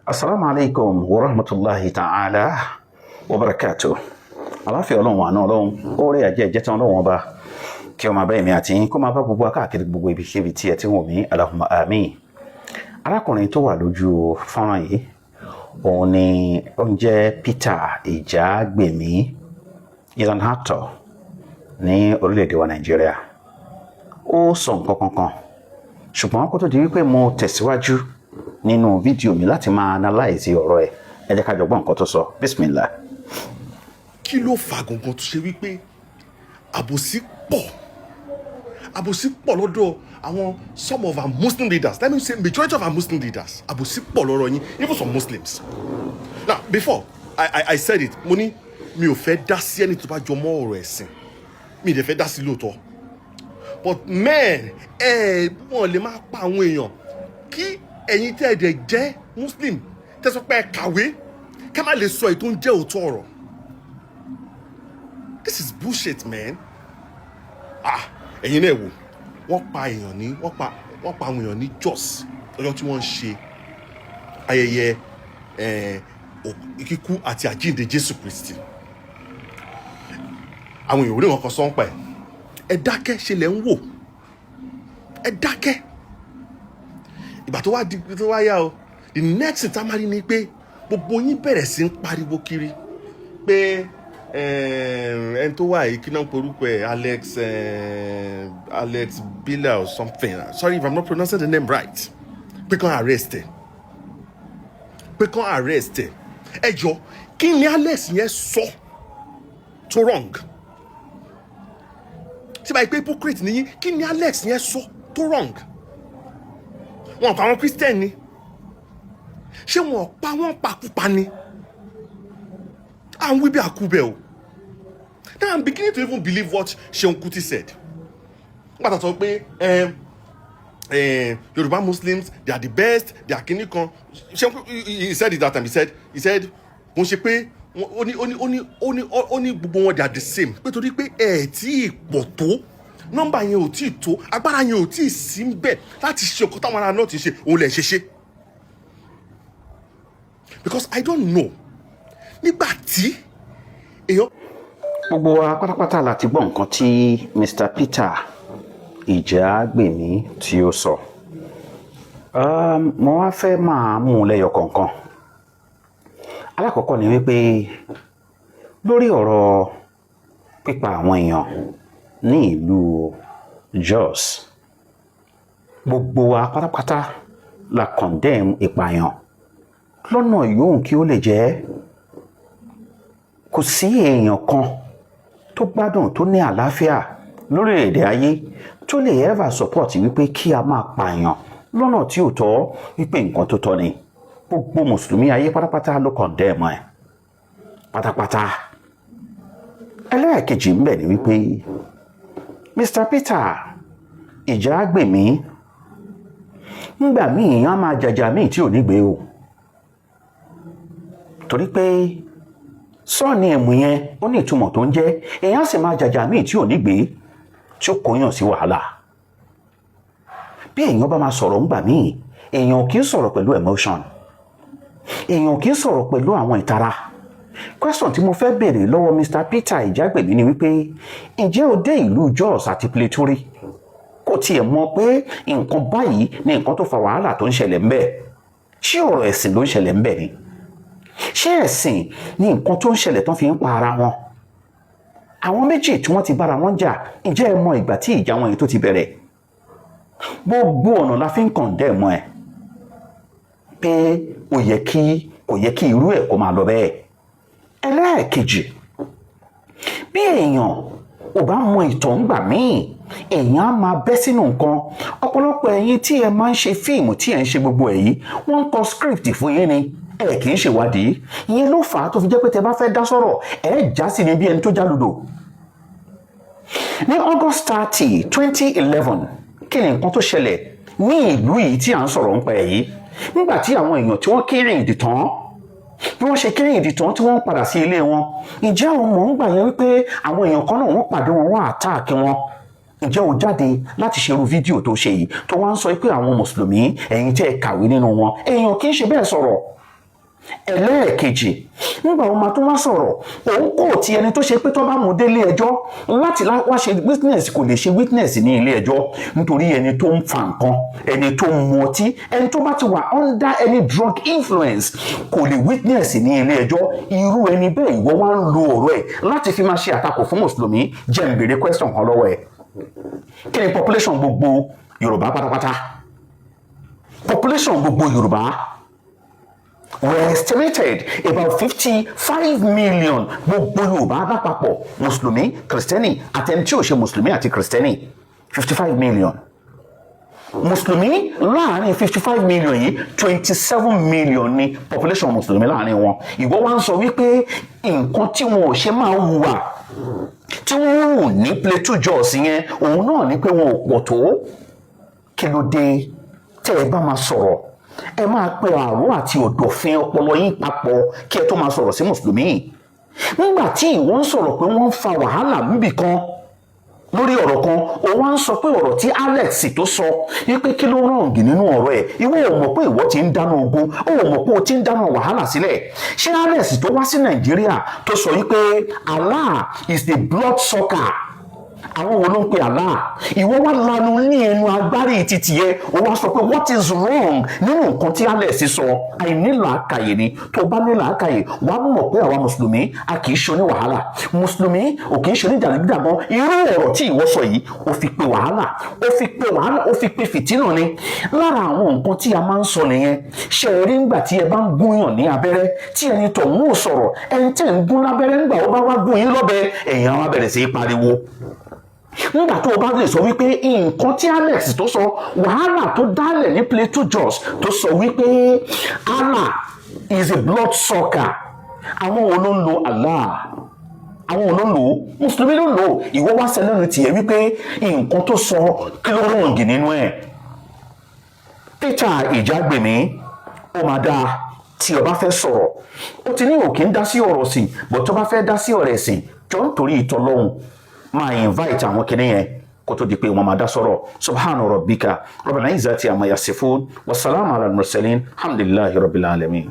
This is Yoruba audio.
Assalamu alaikum wa rahmatullahi ta'ala wa barakatuh. Àlàáfíà Ọlọ́run àánú Ọlọ́run, oore ajẹ́ ìjẹ́tàn Ọlọ́run ọba kí ó máa bá èmi àti yín kó máa bá gbogbo káàkiri gbogbo ibikíbi tí ẹ ti wò mí, Allahumma àmín. Arákùnrin tó wà lójú fọ́nrán yìí, òun ni ó ń jẹ́ Peter Ìjàgbèmí, is an actor ní orílẹ̀-èdè wa Nàìjíríà. Ó sọ nǹkan kan, ṣùgbọ́n kó tó di wípé mo tẹ̀síwájú nínú fídíò mi láti máa analyze ọ̀rọ̀ ẹ̀, ẹ jẹ́ ká jọ gbọ́ nǹkan tó sọ. Bismillah. Kí ló fà gangan tó ṣe wípé àbòsí pọ̀ lọ́dọ̀ àwọn some of our Muslim leaders, let me say majority of our Muslim leaders, àbòsí pọ̀ lọ́rọ̀ yín, even some Muslims. Now before I said it, mo ní mi ò fẹ́ dá sí ẹni tó bá jọ mọ́ ọ̀rọ̀ ẹ̀sìn, mi ì dẹ̀ fẹ́ dá sí lóòótọ́, but men wọ́n lè máa pa àwọn èèyàn kí ẹ̀yin tẹ́ ẹ dẹ̀ jẹ́ Muslim tẹ́ sọ pé ẹ kàwé ká má lè sọ èyí tó ń jẹ́ òótọ́ ọ̀rọ̀. This is bullshit, man. Ẹ̀yin náà wò, wọ́n pa àwọn èèyàn ní Jos lọ́jọ́ tí wọ́n ń ṣe ayẹyẹ kíkú àti àjíǹde Jésù Kristi. Àwọn èèyàn orí wọn kan sọ ń pa ẹ̀. Ẹ dákẹ́ ṣe lẹ̀ ń wò. Ẹ dákẹ́. Ìgbà tó wá yá o, the next thing tá a máa rí ni pé gbogbo yín bẹ̀rẹ̀ sí ń pariwo kiri pé ẹni tó wà yìí kí náà ń porúkọ ẹ̀ Alex Bila or something, sorry if I'm not pronouncing the name right, pé kàn arrest ẹ̀. Ẹ jọ kí ni Alex yẹn sọ tó wrong? Ṣé báyìí pé hypocrite nìyí, kí ni Alex yẹn sọ tó wrong? Wọn pa àwọn Christian ni, ṣé wọn pa wọn pakúpa ni? À ń wí bí àkúbẹ̀ o. Now I'm beginning to even believe what Seun Kuti said. Nígbà tó sọ pé Yorùbá Muslims, they are the best, they are kìíní kan. He said it that time. He said mo ṣe pé ó ní gbogbo wọn they are the same. Pé torí pé tí ì pọ̀ tó, nọ́mbà yẹn ò tí ì tó, agbára yẹn ò tí ì sí ń bẹ̀ láti ṣe ọkọ táwọn ará náà ti ṣe, òun lè ṣe. Because I don't know. Nígbà tí èèyàn. Gbogbo wa pátápátá láti gbọ́ nǹkan tí Mr. Peter Ìjàgbèmí tí ó sọ. Mo wá fẹ́ máa mú un lẹ́yọ kọ̀ọ̀kan. Alákọ̀ọ́kọ́ ni wípé lórí ọ̀rọ̀ pípa àwọn èèyàn ní ìlú Jos, gbogbo wa pátápátá la condemn ìpààyàn lọ́nà yòówù kí ó lè jẹ́. Kò sí èèyàn kan tó gbádùn tó ní àlàáfíà lórílẹ̀-èdè ayé tó lè ever support wípé kí a máa pààyàn lọ́nà tí ò tọ́, wípé nǹkan tó tọ́ ni. Gbogbo mùsùlùmí ayé pátápátá ló condemn ẹ̀ pátápátá. Ẹlẹ́ẹ̀kejì ń bẹ ni wípé Mr. Peter Ìjàgbèmí ńgbà míì èèyàn máa jàjà míì tí ò ní gbé o, torí pé sọ́ọ̀nì ẹ̀mù yẹn ó ní ìtumọ̀ tó ń jẹ́, èèyàn sì máa jàjà míì tí ò ní gbé tí ó kóyàn sí wàhálà. Bí èèyàn bá máa sọ̀rọ̀ ńgbà míì, èèyàn kì í sọ̀rọ̀ pẹ̀lú emotion, èèyàn kì í sọ̀rọ̀ pẹ̀lú àwọn ìtara. Question tí mo fẹ́ béèrè lọ́wọ́ Mr. Peter Ìjàgbèmí ni wípé ǹjẹ́ o dé ìlú Jos àti Plateau rí? Kò tiẹ̀ mọ̀ pé nǹkan báyìí ni nǹkan tó fa wàhálà tó ń ṣẹlẹ̀ ńbẹ̀. Ṣé ọ̀rọ̀ ẹ̀sìn ló ń ṣẹlẹ̀ ńbẹ̀ ni? Ṣé ẹ̀sìn ni nǹkan tó ń ṣẹlẹ̀ tán fi ń pa ara wọn? Àwọn méjì tí wọ́n ti bára wọn jà, ǹjẹ́ ẹ mọ ìgbà tí ìjà wọn yìí tó ti bẹ̀rẹ̀? Gbogbo ọ̀nà la fi ń condemn ẹ̀ pé kò yẹ kí irú ẹ̀ kó máa lọ bẹ́ẹ̀. Ẹlẹ́ẹ̀kejì, bí èèyàn ò bá mọ ìtàn ńgbà míì, èèyàn á máa bẹ́ sínú nǹkan. Ọ̀pọ̀lọpọ̀ ẹ̀yin tí ẹ máa ń ṣe fíìmù tí ẹ ń ṣe gbogbo èyí, wọ́n ń kọ script fún yín ni, ẹ kì í ṣèwádìí. Ìyẹn ló fà á tó fi jẹ́ pé tẹ bá fẹ́ dá sọ̀rọ̀, ẹ já sí ni bí ẹni tó já lùdò. Ní August 30, 2011, kí ni nǹkan tó ṣẹlẹ̀ ní ìlú yìí tí à ń sọ̀rọ̀ nípa èyí? Nígbà tí àwọn èèyàn tí wọ́n kéré ìdì tán, bí wọ́n ṣe kéré ìdì tán tí wọ́n padà sí ilé wọn, ǹjẹ́ àwọn mọ̀ ń gbà yẹn wípé àwọn èèyàn kan náà wọ́n pàdé wọn, wọ́n àtáàkì wọn? Ǹjẹ́ o jáde láti ṣerú fídíò tó ṣe yìí tó wá ń sọ pé àwọn mùsùlùmí ẹ̀yin tẹ́ ẹ kàwé nínú wọn, èèyàn kì í ṣe bẹ́ẹ̀ sọ̀rọ̀. ẹlẹ́ẹ̀kejì nígbà wọn máa tún wá sọ̀rọ̀ òun kò tí ẹni tó ṣe pé tó bá mú délé ẹjọ́ láti wá ṣe witness kò lè ṣe witness ní ilé ẹjọ́ nítorí ẹni tó ń fa nǹkan ẹni tó ń mu ọtí ẹni tó bá ti wà under any drug influence kò lè witness ní ilé ẹjọ́ irú ẹni bẹ́ẹ̀ ìwọ wá ń lo ọ̀rọ̀ ẹ̀ láti fi máa ṣe àtakò fún mùsùlùmí jẹ́ n béèrè question kan lọ́wọ́ ẹ̀ kí ni population gbogbo Yorùbá pátápátá population gbogbo Yorùbá were estimated about 55 million gbogbo Yorùbá lápapọ̀ mùsùlùmí kìrìsìtẹ́nì àti ẹni tí ò ṣe mùsùlùmí àti kìrìsìtẹ́nì 55 million mùsùlùmí láàrin 55 million yìí 27 million ni population mùsùlùmí láàrin wọn ìwọ wá ń sọ wípé nǹkan tí wọn ò ṣe máa hùwà tí wọ́n ń hù ní Plateau Jos yẹn òun náà ni pé wọn ò pọ̀ tó kí ló dé tẹ́ ẹ bá máa sọ̀rọ̀ ẹ máa pe àrò àti ọ̀dọ̀fin ọpọlọ yín papọ̀ kí ẹ tó máa sọ̀rọ̀ sí mùsùlùmí nígbà tí ìwọ ń sọ̀rọ̀ pé wọ́n ń fa wàhálà níbì kan lórí ọ̀rọ̀ kan ó wá ń sọ pé ọ̀rọ̀ tí Alex tó sọ wípé kí ló rọ̀ǹgì nínú ọ̀rọ̀ ẹ̀ ìwọ ò mọ̀ pé ìwọ ti ń dáná ogun ó ò mọ̀ pé o ti ń dáná wàhálà sílẹ̀ ṣé Alex tó wá sí Nàìjíríà tó sọ wípé Allah is the blood sucker àwọn wo ló ń pe Allah ìwọ wá lanu ní ẹnu agbárí títì ẹ o wá sọ pé what is wrong nínú nǹkan tí Alex sọ àìnílàákàyè ni tó bá nílàákàyè wà á mọ̀ pé àwa mùsùlùmí a kì í ṣe oní wàhálà mùsùlùmí ò kì í ṣe oníjàgídíjàgan irú ọ̀rọ̀ tí ìwọ sọ yìí ó fi pe wàhálà ó fi pe fìtínà ni lára àwọn nǹkan tí a máa ń sọ nìyẹn ṣe rí ńgbà tí ẹ bá ń gúnyàn ní abẹ́rẹ́ tí ẹni tọ̀hún ò sọ̀rọ̀ ẹni tẹ́ ń gún lábẹ́rẹ́ ńgbà ó bá wá gún yín lọ́bẹ ẹ̀yin á wá bẹ̀rẹ̀ sí í pariwo nígbà tó o bá lè sọ wípé nǹkan tí Alex tó sọ wàhálà tó dálẹ̀ ní Plateau Jos tó sọ wípé Allah is a blood sucker àwọn wo ló ń lo Allah àwọn wo ló ń lò ó mùsùlùmí ló ń lò ó ìwọ wá sẹ́lẹ̀rì tiẹ̀ wípé nǹkan tó sọ kí ló rọ̀ǹgì nínú ẹ̀ Peter Ìjàgbèmí ó máa dáa tí o bá fẹ́ sọ̀rọ̀ ó ti ní òkè ń dá sí ọ̀rọ̀ sìn bọ̀ tó bá fẹ́ dá sí ọ̀rọ̀ ẹ̀sìn jọ nítorí ìtọ́lọ́hun máa invite àwọn kìnìún yẹn kó tó di pé wọn máa dá sọ̀rọ̀ subhana rabbika rabbil izzati amma yasifun wasalaamu ala al-mursalin alhamdulillahi rabbil alamin.